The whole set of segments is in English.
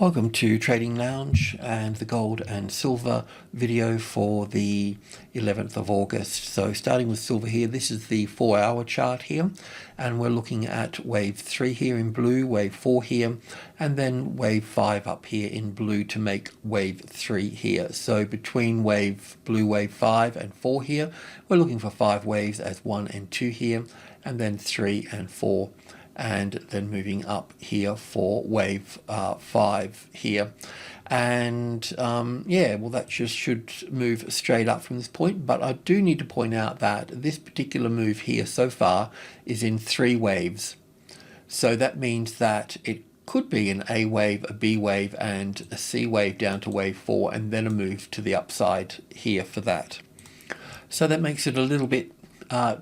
Welcome to Trading Lounge and the gold and silver video for the 11th of August. So starting with silver here, this is the 4-hour chart here, and we're looking at wave 3 here in blue, wave 4 here, and then wave 5 up here in blue to make wave 3 here. So between blue wave 5 and 4 here, we're looking for 5 waves as 1 and 2 here, and then 3 and 4. And then moving up here for wave 5 here. And yeah, well, that just should move straight up from this point. But I do need to point out that this particular move here so far is in 3 waves. So that means that it could be an A wave, a B wave, and a C wave down to wave 4, and then a move to the upside here for that. So that makes it a little bit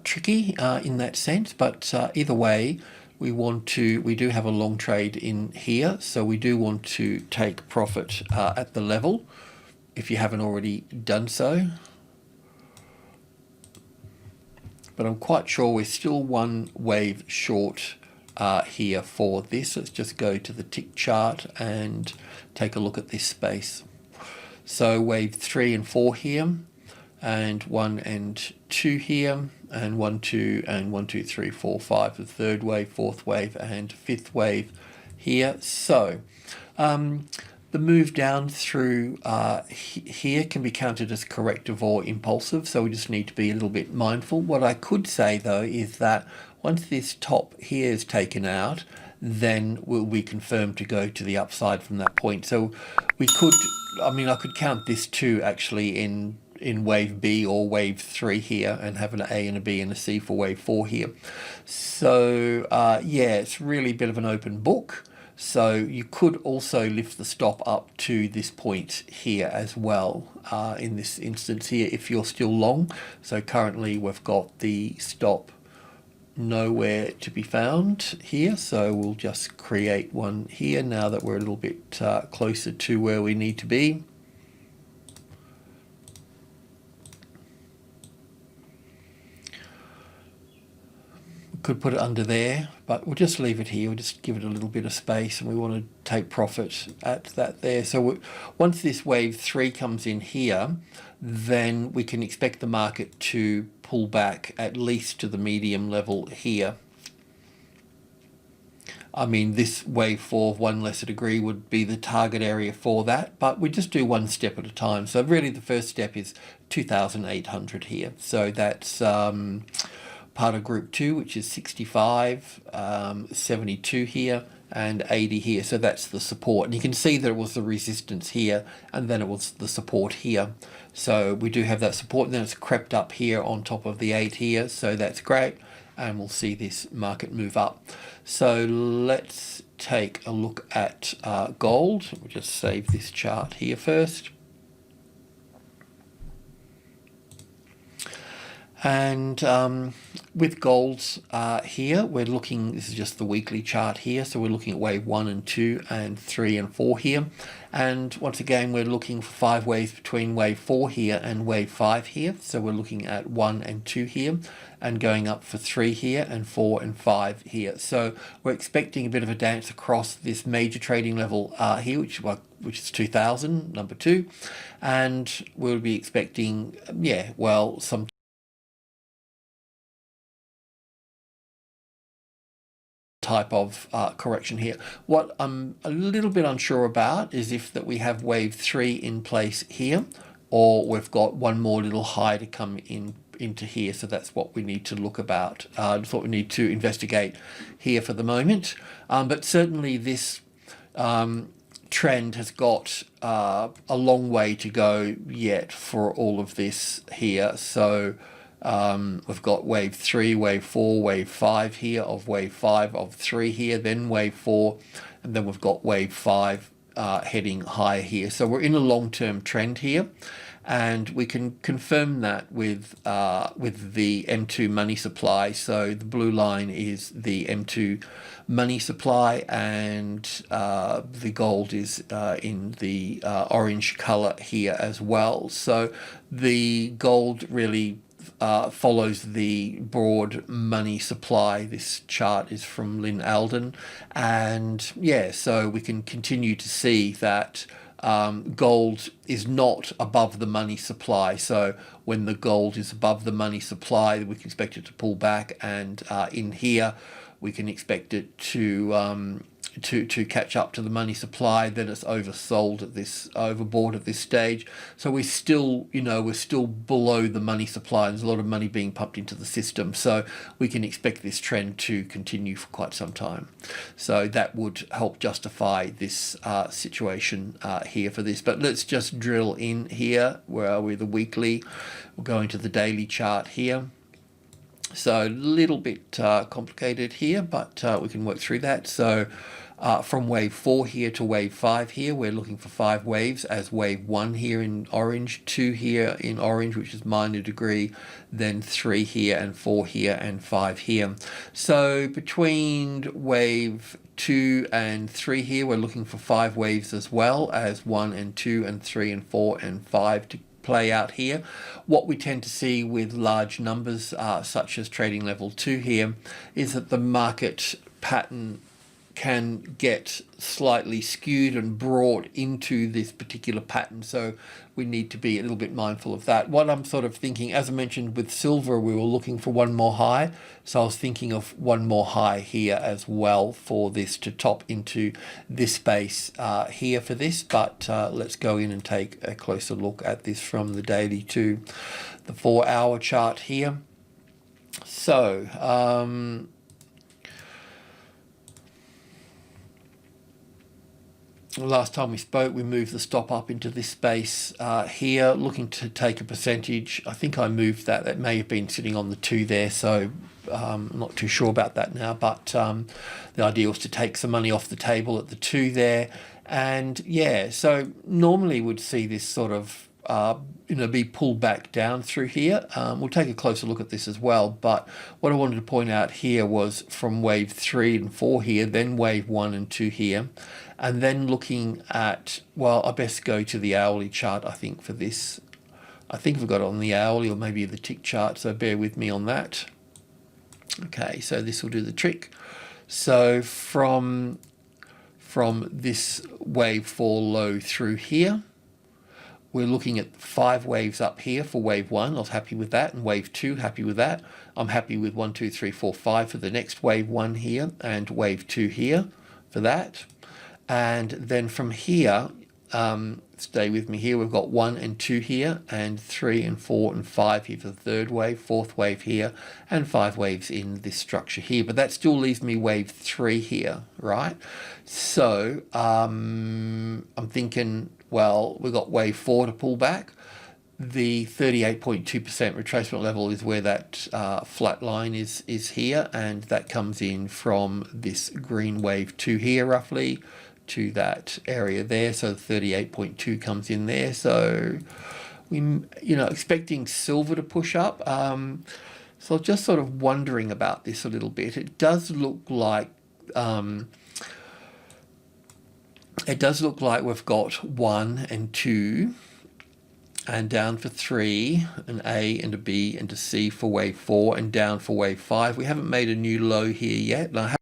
tricky in that sense, but either way, we do have a long trade in here, so we do want to take profit at the level if you haven't already done so. But I'm quite sure we're still 1 wave short here for this. Let's just go to the tick chart and take a look at this space. So wave 3 and 4 here, and 1 and 2 here, and 1, 2, and 1, 2, 3, 4, 5, the 3rd wave, 4th wave, and 5th wave here. So the move down through here can be counted as corrective or impulsive, so we just need to be a little bit mindful. What I could say though is that once this top here is taken out, then we'll be confirmed to go to the upside from that point. So we could, I could count this too actually in wave B or wave 3 here, and have an A and a B and a C for wave 4 here. So yeah, it's really a bit of an open book. So you could also lift the stop up to this point here as well, in this instance here, if you're still long. So currently we've got the stop nowhere to be found here, so we'll just create one here now that we're a little bit closer to where we need to be. Could put it under there, but we'll just leave it here. We'll just give it a little bit of space, and we want to take profit at that there. So once this wave 3 comes in here, then we can expect the market to pull back at least to the medium level here. This wave 4 of 1 lesser degree would be the target area for that, but we just do 1 step at a time. So really the first step is 2,800 here. So that's part of group 2, which is 65, 72 here, and 80 here. So that's the support, and you can see that it was the resistance here, and then it was the support here. So we do have that support, and then it's crept up here on top of the 8 here, so that's great, and we'll see this market move up. So let's take a look at gold. We'll just save this chart here first. And with golds here, we're looking, this is just the weekly chart here, so we're looking at wave 1 and 2 and 3 and 4 here. And once again, we're looking for 5 waves between wave 4 here and wave 5 here. So we're looking at 1 and 2 here, and going up for 3 here and 4 and 5 here. So we're expecting a bit of a dance across this major trading level here, which is 2000, number 2. And we'll be expecting, yeah, well, some type of correction here. What I'm a little bit unsure about is if that we have wave 3 in place here, or we've got one more little high to come into here. So that's what we need to look about. That's what we need to investigate here for the moment. But certainly this trend has got a long way to go yet for all of this here. So we've got wave 3, wave 4, wave 5 here, of wave 5 of 3 here, then wave 4, and then we've got wave 5 heading higher here. So we're in a long-term trend here, and we can confirm that with the M2 money supply. So the blue line is the M2 money supply, and the gold is in the orange color here as well. So the gold really of follows the broad money supply. This chart is from Lynn Alden, and yeah, so we can continue to see that gold is not above the money supply. So when the gold is above the money supply, we can expect it to pull back, and in here we can expect it to catch up to the money supply. Then it's oversold at this, overbought at this stage. So we're still, we're still below the money supply. There's a lot of money being pumped into the system. So we can expect this trend to continue for quite some time. So that would help justify this situation here for this. But let's just drill in here. Where are we? The weekly. We'll go into the daily chart here. So a little bit complicated here, but we can work through that. So from wave 4 here to wave 5 here, we're looking for 5 waves as wave 1 here in orange, 2 here in orange, which is minor degree, then 3 here and 4 here and 5 here. So between wave 2 and 3 here, we're looking for 5 waves as well as 1 and 2 and 3 and 4 and 5 to play out here. What we tend to see with large numbers such as trading level 2 here is that the market pattern can get slightly skewed and brought into this particular pattern, so we need to be a little bit mindful of that. What I'm sort of thinking, as I mentioned with silver, we were looking for one more high, so I was thinking of one more high here as well for this to top into this space here for this. But let's go in and take a closer look at this from the daily to the 4-hour chart here. So last time we spoke, we moved the stop up into this space here, looking to take a percentage. I think I moved that. That may have been sitting on the 2 there, so I'm not too sure about that now. But the idea was to take some money off the table at the 2 there. And yeah, so normally we'd see this sort of be pulled back down through here. We'll take a closer look at this as well, but what I wanted to point out here was from wave 3 and 4 here, then wave 1 and 2 here, and then looking at, well, I best go to the hourly chart, I think, for this. I think we've got it on the hourly or maybe the tick chart, so bear with me on that. Okay, so this will do the trick. So from this wave 4 low through here, we're looking at 5 waves up here for wave 1. I was happy with that. And wave 2, happy with that. I'm happy with 1, 2, 3, 4, 5 for the next wave 1 here and wave 2 here for that. And then from here, stay with me here, we've got 1 and 2 here and 3 and 4 and 5 here for the third wave, fourth wave here, and 5 waves in this structure here. But that still leaves me wave 3 here, right? So I'm thinking, well, we've got wave 4 to pull back. The 38.2% retracement level is where that flat line is here, and that comes in from this green wave 2 here roughly to that area there. So 38.2 comes in there. So we, expecting silver to push up. So just sort of wondering about this a little bit. It does look like we've got 1 and 2 and down for 3, an A and a B and a C for wave 4 and down for wave 5. We haven't made a new low here yet. And I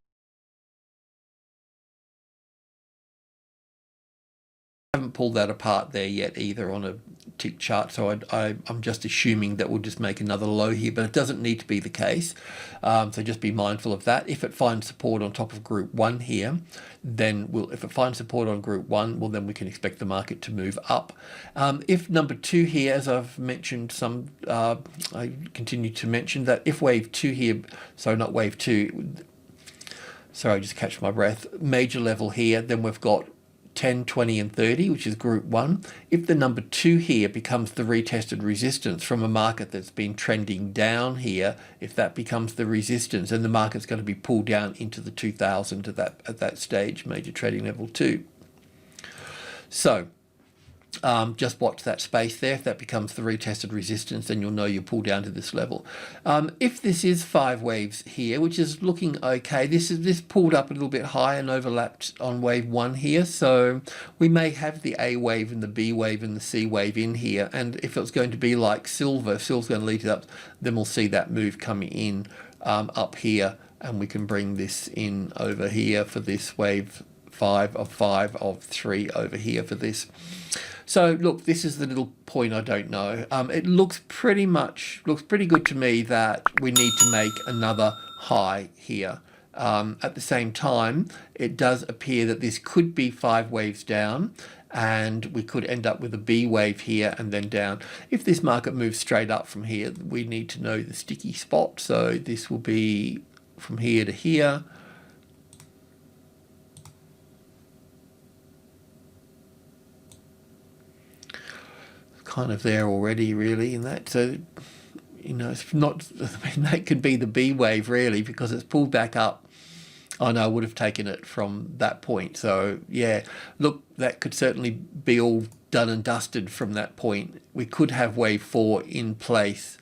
haven't pulled that apart there yet either on a tick chart, so I'm just assuming that we'll just make another low here, but it doesn't need to be the case. So just be mindful of that. If it finds support on top of group 1 here, then if it finds support on group 1, well, then we can expect the market to move up. If number 2 here, as I've mentioned I continue to mention that if wave 2 here, so not wave 2, sorry, just catch my breath, major level here, then we've got 10, 20 and 30, which is group 1. If the number 2 here becomes the retested resistance from a market that's been trending down here, if that becomes the resistance, then the market's going to be pulled down into the 2000 at that stage, major trading level 2. So Just watch that space there. If that becomes the retested resistance, then you'll know you pull down to this level. If this is 5 waves here, which is looking okay, this pulled up a little bit high and overlapped on wave 1 here. So we may have the A wave and the B wave and the C wave in here. And if it's going to be like silver's going to lead it up, then we'll see that move coming in up here. And we can bring this in over here for this wave 5 of 3 over here for this. So look, this is the little point I don't know. It looks pretty good to me that we need to make another high here. At the same time, it does appear that this could be 5 waves down, and we could end up with a B wave here and then down. If this market moves straight up from here, we need to know the sticky spot. So this will be from here to here. Kind of there already, really, in that. So, you know, it's not, I mean, that could be the B wave, really, because it's pulled back up. Oh no, I would have taken it from that point. So, yeah, look, that could certainly be all done and dusted from that point. We could have wave 4 in place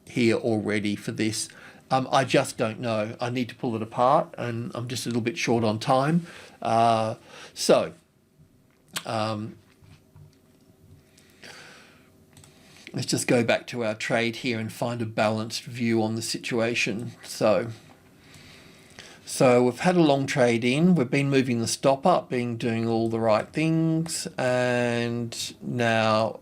here already for this. I just don't know. I need to pull it apart, and I'm just a little bit short on time. Let's just go back to our trade here and find a balanced view on the situation. So we've had a long trade in, we've been moving the stop up, doing all the right things, and now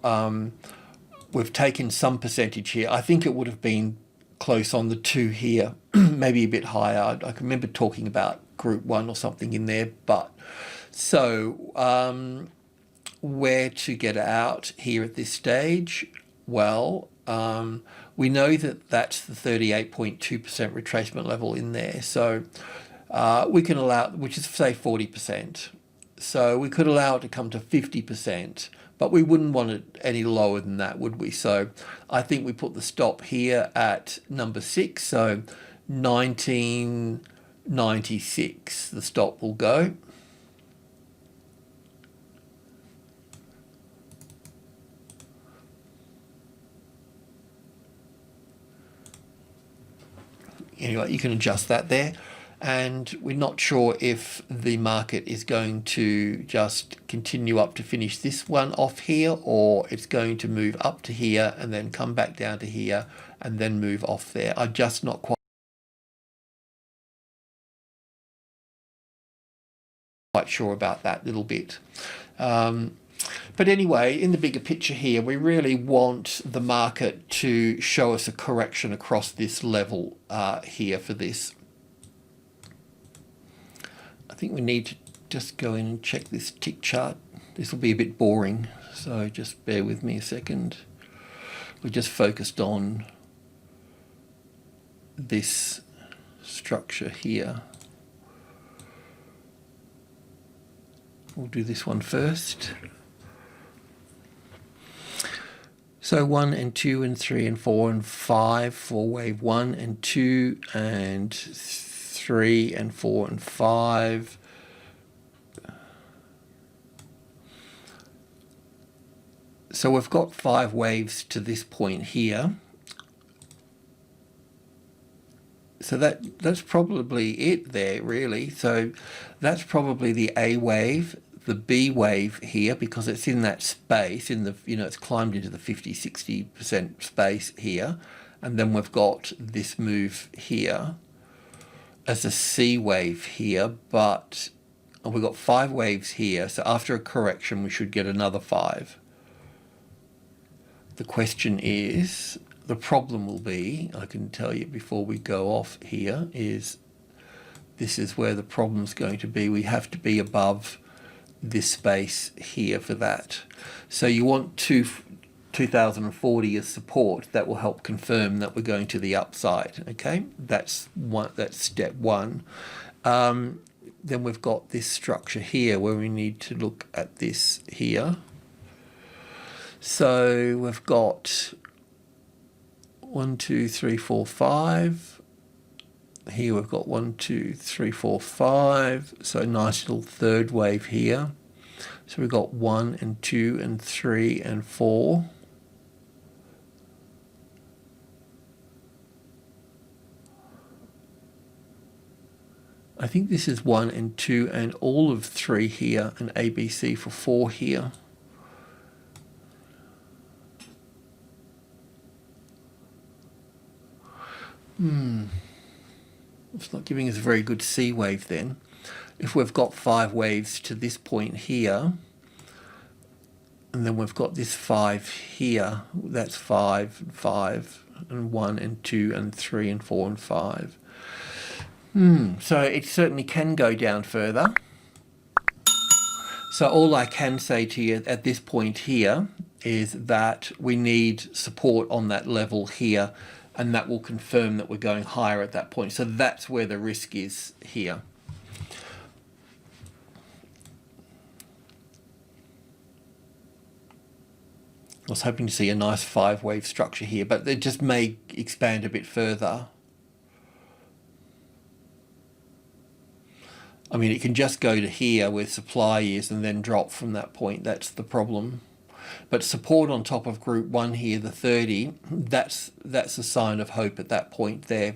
we've taken some percentage here. I think it would have been close on the 2 here, maybe a bit higher. I can remember talking about group 1 or something in there, but so where to get out here at this stage? Well, we know that that's the 38.2% retracement level in there. So we can allow, which is say 40%. So we could allow it to come to 50%, but we wouldn't want it any lower than that, would we? So I think we put the stop here at number 6. So 1996, the stop will go. Anyway, you can adjust that there. And we're not sure if the market is going to just continue up to finish this one off here, or it's going to move up to here and then come back down to here and then move off there. I'm just not quite sure about that little bit. But anyway, in the bigger picture here, we really want the market to show us a correction across this level here for this. I think we need to just go in and check this tick chart. This will be a bit boring, so just bear with me a second. We're just focused on this structure here. We'll do this one first. So 1 and 2 and 3 and 4 and 5 for wave 1 and 2 and 3 and 4 and 5. So we've got 5 waves to this point here. So that's probably it there, really. So that's probably the A wave, the B wave here, because it's in that space, in the, you know, it's climbed into the 50-60% space here. And then we've got this move here as a C wave here, but we've got 5 waves here. So after a correction, we should get another 5. The question is, the problem will be, I can tell you before we go off here, is this is where the problem's going to be. We have to be above this space here for that. So you want 2040 as support. That will help confirm that we're going to the upside. Okay, that's step 1. Then we've got this structure here where we need to look at this here. So we've got 1, 2, 3, 4, 5. Here we've got 1, 2, 3, 4, 5. So nice little third wave here. So we've got 1 and 2 and 3 and 4. I think this is 1 and 2 and all of 3 here, and ABC for 4 here. It's not giving us a very good C wave then. If we've got 5 waves to this point here, and then we've got this 5 here, that's 5 and 5 and 1 and 2 and 3 and 4 and 5. So it certainly can go down further. So all I can say to you at this point here is that we need support on that level here, and that will confirm that we're going higher at that point. So that's where the risk is here. I was hoping to see a nice 5-wave structure here, but it just may expand a bit further. I mean, it can just go to here where supply is and then drop from that point. That's the problem. But support on top of group 1 here, the 30, that's a sign of hope at that point there.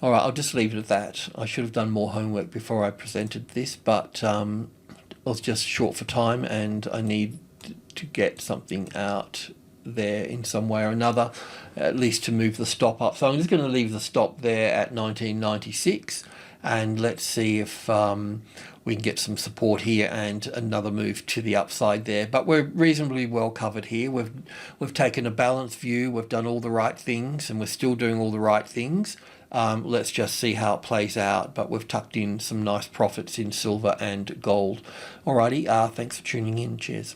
All right, I'll just leave it at that. I should have done more homework before I presented this, but I was just short for time and I need to get something out there in some way or another, at least to move the stop up. So I'm just going to leave the stop there at 1996. And let's see if we can get some support here and another move to the upside there. But we're reasonably well covered here. We've taken a balanced view. We've done all the right things, and we're still doing all the right things. Let's just see how it plays out. But we've tucked in some nice profits in silver and gold. Alrighty, thanks for tuning in. Cheers.